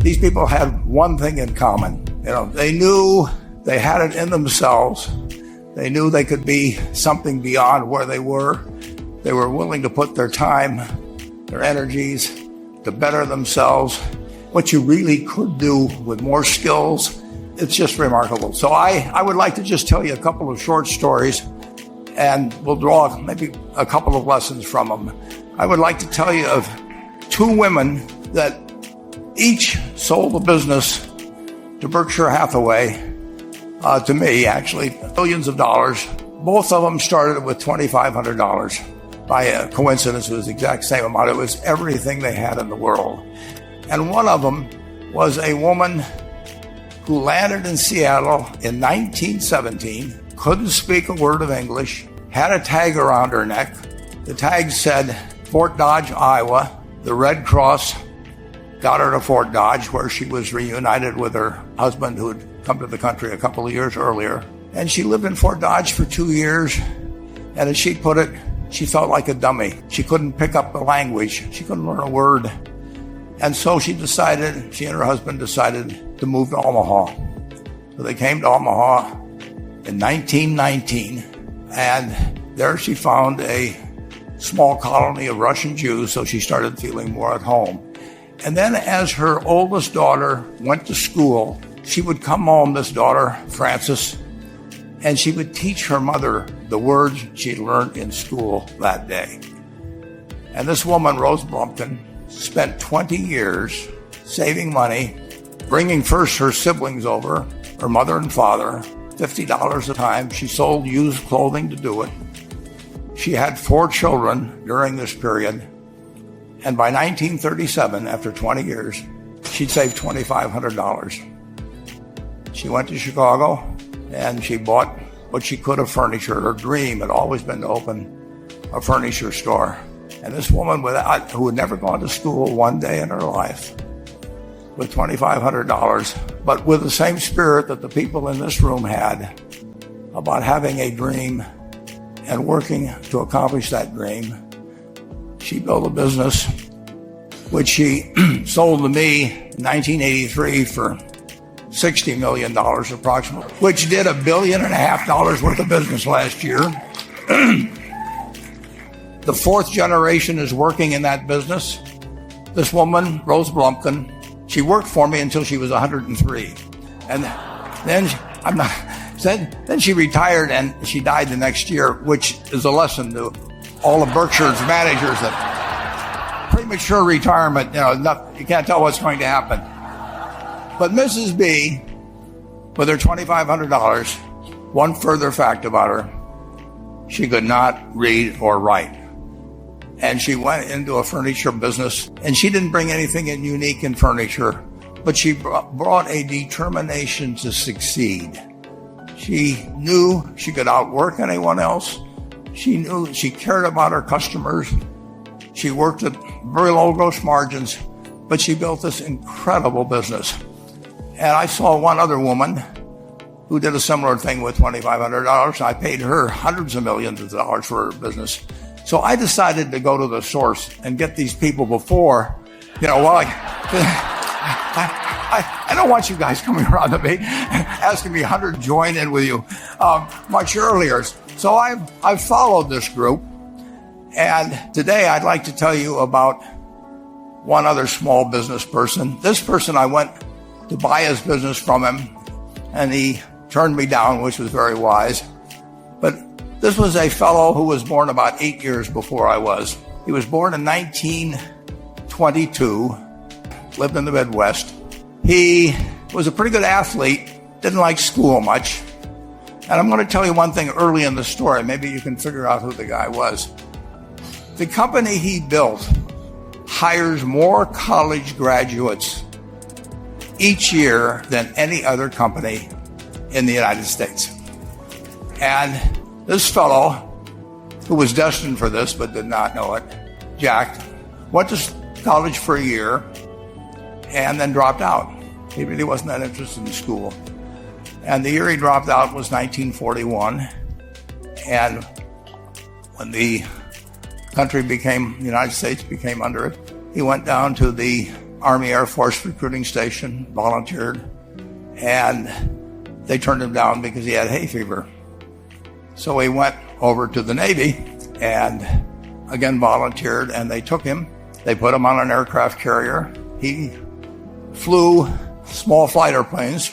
These people had one thing in common. They knew they had it in themselves. They knew they could be something beyond where they were. They were willing to put their time, their energies to better themselves. What you really could do with more skills, it's just remarkable. So I would like to just tell you a couple of short stories, and we'll draw maybe a couple of lessons from them. I would like to tell you of two women that each sold a business to Berkshire Hathaway, to me actually, billions of dollars. Both of them started with $2,500. By a coincidence, it was the exact same amount. It was everything they had in the world. And one of them was a woman who landed in Seattle in 1917, couldn't speak a word of English, had a tag around her neck. The tag said Fort Dodge, Iowa. The Red Cross got her to Fort Dodge, where she was reunited with her husband who had come to the country a couple of years earlier. And she lived in Fort Dodge for 2 years. And as she put it, she felt like a dummy. She couldn't pick up the language. She couldn't learn a word. And so she and her husband decided to move to Omaha. So they came to Omaha in 1919. And there she found a small colony of Russian Jews, so she started feeling more at home. And then as her oldest daughter went to school, she would come home, this daughter, Frances, and she would teach her mother the words she learned in school that day. And this woman, Rose Blumpkin, spent 20 years saving money, bringing first her siblings over, her mother and father, $50 a time. She sold used clothing to do it. She had 4 children during this period. And by 1937, after 20 years, she'd saved $2,500. She went to Chicago and she bought what she could of furniture. Her dream had always been to open a furniture store. And this woman who had never gone to school one day in her life, with $2,500, but with the same spirit that the people in this room had about having a dream and working to accomplish that dream, she built a business which she sold to me in 1983 for $60 million approximately, which did $1.5 billion worth of business last year. The 4th generation is working in that business. This woman, Rose Blumpkin, she worked for me until she was 103. And then she retired and she died the next year, which is a lesson to all of Berkshire's managers that premature retirement, you can't tell what's going to happen. But Mrs. B, with her $2,500, one further fact about her, she could not read or write. And she went into a furniture business, and she didn't bring anything unique in furniture, but she brought a determination to succeed. She knew she could outwork anyone else. She knew she cared about her customers. She worked at very low gross margins, but she built this incredible business. And I saw one other woman who did a similar thing with $2,500. I paid her hundreds of millions of dollars for her business. So I decided to go to the source and get these people before, I don't want you guys coming around to me asking me 100 join in with you much earlier. So I've followed this group, and today I'd like to tell you about one other small business person. This person, I went to buy his business from him, and he turned me down, which was very wise. But this was a fellow who was born about 8 years before I was. He was born in 1922, lived in the Midwest. He was a pretty good athlete, didn't like school much. And I'm going to tell you one thing early in the story. Maybe you can figure out who the guy was. The company he built hires more college graduates each year than any other company in the United States. And this fellow, who was destined for this but did not know it, Jack, went to college for a year and then dropped out. He really wasn't that interested in school. And the year he dropped out was 1941. And when the United States became under it, he went down to the Army Air Force recruiting station, volunteered, and they turned him down because he had hay fever. So he went over to the Navy and again volunteered, and they took him. They put him on an aircraft carrier. He flew small flight airplanes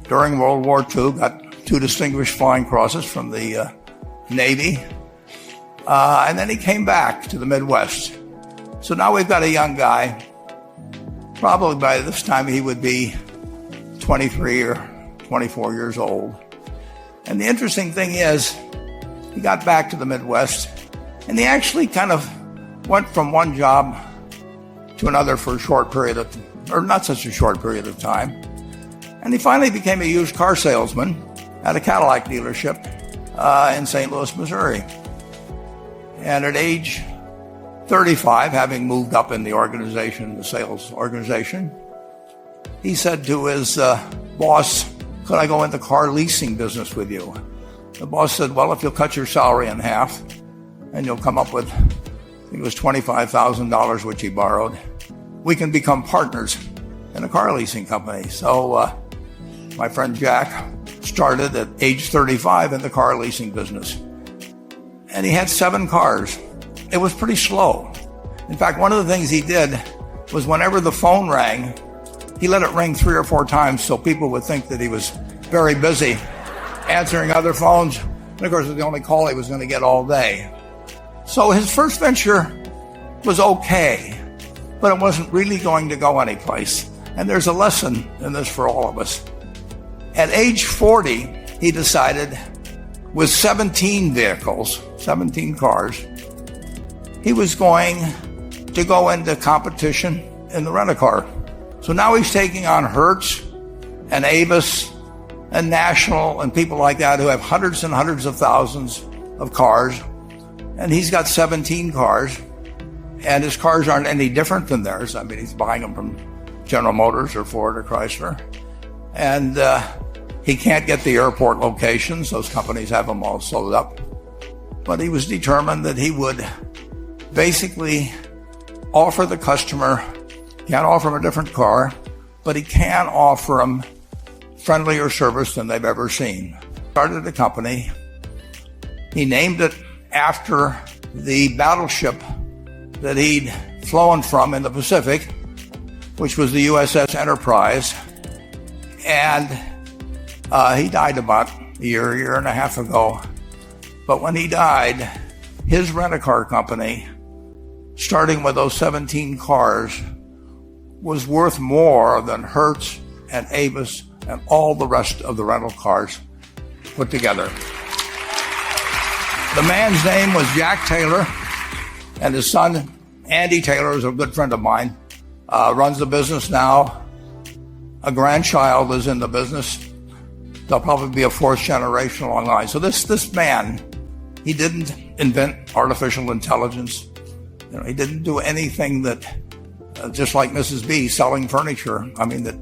during World War II, got 2 distinguished flying crosses from the Navy, and then he came back to the Midwest. So now we've got a young guy. Probably by this time he would be 23 or 24 years old. And the interesting thing is, he got back to the Midwest, and he actually kind of went from one job to another for a short period of, or not such a short period of time. And he finally became a used car salesman at a Cadillac dealership in St. Louis, Missouri. And at age 35, having moved up in the organization, the sales organization, he said to his boss, "Could I go into car leasing business with you?" The boss said, "Well, if you'll cut your salary in half and you'll come up with," I think it was $25,000, which he borrowed, "we can become partners in a car leasing company." So my friend Jack started at age 35 in the car leasing business. And he had 7 cars. It was pretty slow. In fact, one of the things he did was whenever the phone rang, he let it ring 3 or 4 times so people would think that he was very busy answering other phones. And of course, it was the only call he was going to get all day. So his first venture was okay, but it wasn't really going to go anyplace. And there's a lesson in this for all of us. At age 40, he decided, with 17 vehicles, 17 cars, he was going to go into competition in the rent-a-car. So now he's taking on Hertz and Avis and National and people like that who have hundreds and hundreds of thousands of cars. And he's got 17 cars, and his cars aren't any different than theirs. I mean, he's buying them from General Motors or Ford or Chrysler. And he can't get the airport locations. Those companies have them all sold up. But he was determined that he would basically offer the customer, can't offer him a different car, but he can offer them friendlier service than they've ever seen. Started a company. He named it after the battleship that he'd flown from in the Pacific, which was the USS Enterprise. And he died about a year and a half ago. But when he died, his rent-a-car company, starting with those 17 cars, was worth more than Hertz and Avis and all the rest of the rental cars put together. The man's name was Jack Taylor, and his son, Andy Taylor, is a good friend of mine, runs the business now. A grandchild is in the business. There'll probably be a 4th generation along the line. So this man, he didn't invent artificial intelligence. You know, he didn't do anything that, just like Mrs. B selling furniture, I mean, that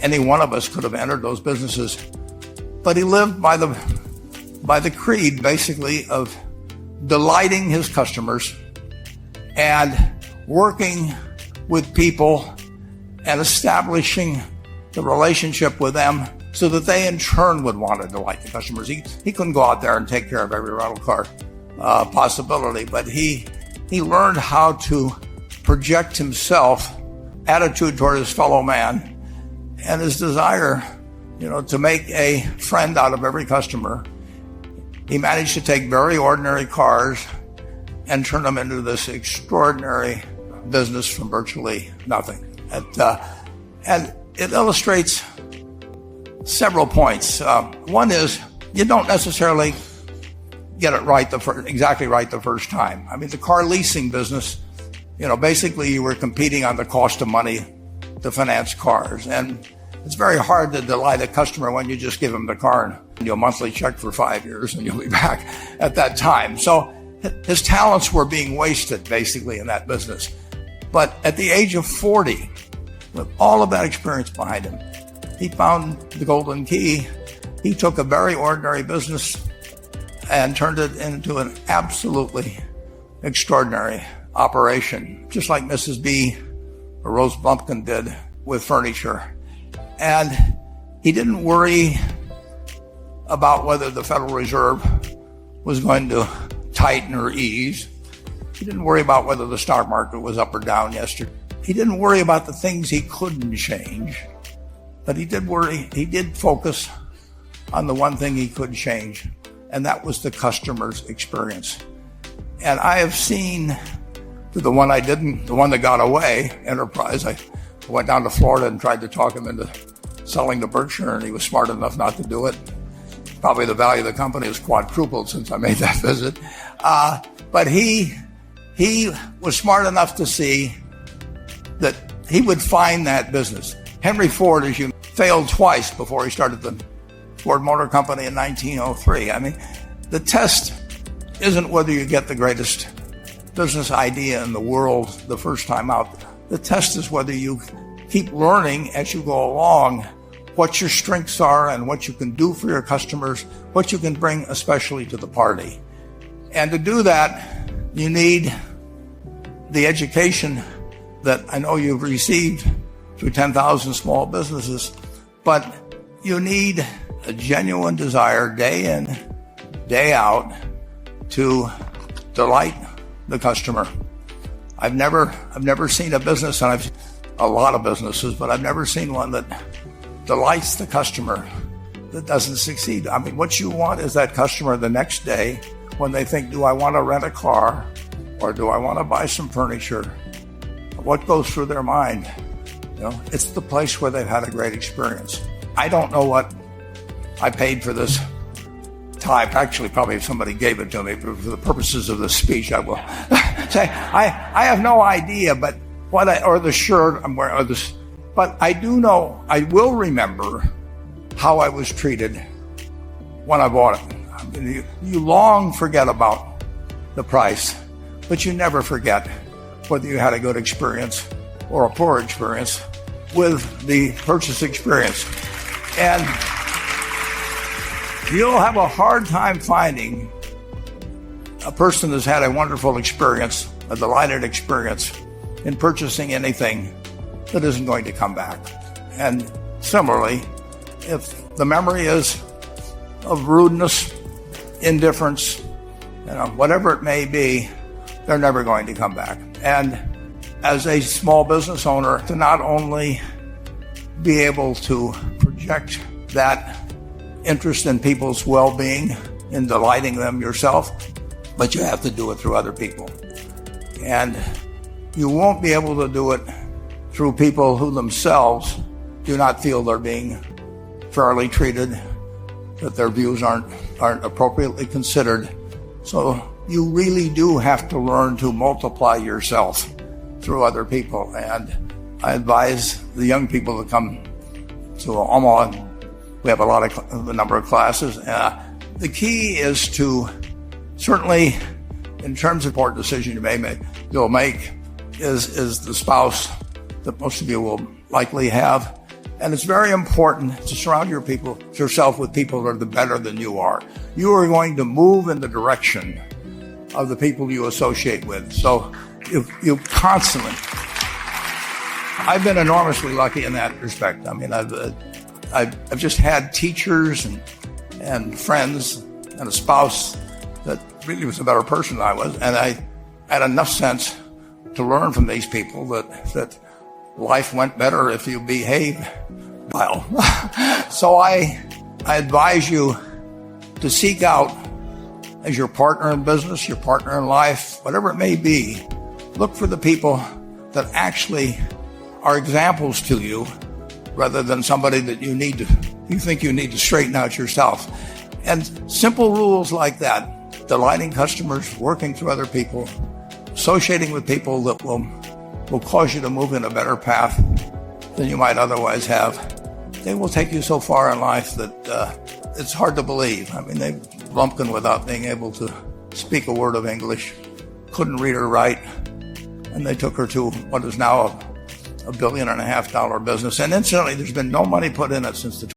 any one of us could have entered those businesses. But he lived by the creed, basically, of delighting his customers and working with people and establishing the relationship with them so that they in turn would want to delight the customers. He couldn't go out there and take care of every rental car possibility, but he learned how to project himself, attitude toward his fellow man, and his desire, to make a friend out of every customer. He managed to take very ordinary cars and turn them into this extraordinary business from virtually nothing. And it illustrates several points. One is, you don't necessarily get it right exactly right the first time. I mean, the car leasing business, basically you were competing on the cost of money to finance cars. And it's very hard to delight a customer when you just give them the car and you'll monthly check for 5 years and you'll be back at that time. So his talents were being wasted basically in that business. But at the age of 40, with all of that experience behind him, he found the golden key. He took a very ordinary business and turned it into an absolutely extraordinary operation. Just like Mrs. B or Rose Bumpkin did with furniture. And he didn't worry about whether the Federal Reserve was going to tighten or ease. He didn't worry about whether the stock market was up or down yesterday. He didn't worry about the things he couldn't change, but he did focus on the one thing he could change, and that was the customer's experience. And I have seen the one that got away, Enterprise. I went down to Florida and tried to talk him into selling to Berkshire, and he was smart enough not to do it. Probably the value of the company has quadrupled since I made that visit. But he was smart enough to see that he would find that business. Henry Ford, as you know, failed twice before he started the Ford Motor Company in 1903. I mean, the test isn't whether you get the greatest business idea in the world the first time out. The test is whether you keep learning as you go along what your strengths are and what you can do for your customers, what you can bring especially to the party. And to do that, you need the education that I know you've received through 10,000 small businesses, but you need a genuine desire day in, day out to delight the customer. I've never seen a business, and I've seen a lot of businesses, but I've never seen one that delights the customer that doesn't succeed. I mean, what you want is that customer the next day when they think, do I want to rent a car or do I want to buy some furniture? What goes through their mind? You know, it's the place where they've had a great experience. I don't know what I paid for this tie. Actually, probably if somebody gave it to me for the purposes of this speech, I will say I have no idea. But or the shirt I'm wearing, or this. But I do know, I will remember how I was treated when I bought it. I mean, you long forget about the price, but you never forget whether you had a good experience or a poor experience with the purchase experience. And you'll have a hard time finding a person that's had a wonderful experience, a delighted experience in purchasing anything that isn't going to come back. And similarly, if the memory is of rudeness, indifference, whatever it may be, they're never going to come back. And as a small business owner, to not only be able to project that interest in people's well-being, in delighting them yourself, but you have to do it through other people. And you won't be able to do it through people who themselves do not feel they're being fairly treated, that their views aren't appropriately considered. So you really do have to learn to multiply yourself through other people. And I advise the young people to come to Omaha. We have a number of classes. The key is to, certainly in terms of important decision you'll make is the spouse that most of you will likely have. And it's very important to surround yourself with people that are better than you are. You are going to move in the direction of the people you associate with. So you constantly, I've been enormously lucky in that respect. I mean, I've just had teachers and friends and a spouse that really was a better person than I was. And I had enough sense to learn from these people that life went better if you behave well. So I advise you to seek out, as your partner in business, your partner in life, whatever it may be, look for the people that actually are examples to you rather than somebody that you think you need to straighten out yourself. And simple rules like that, delighting customers, working through other people, associating with people that will cause you to move in a better path than you might otherwise have. They will take you so far in life that it's hard to believe. I mean, they Lumpkin, without being able to speak a word of English, couldn't read or write, and they took her to what is now a $1.5 billion business. And incidentally, there's been no money put in it since the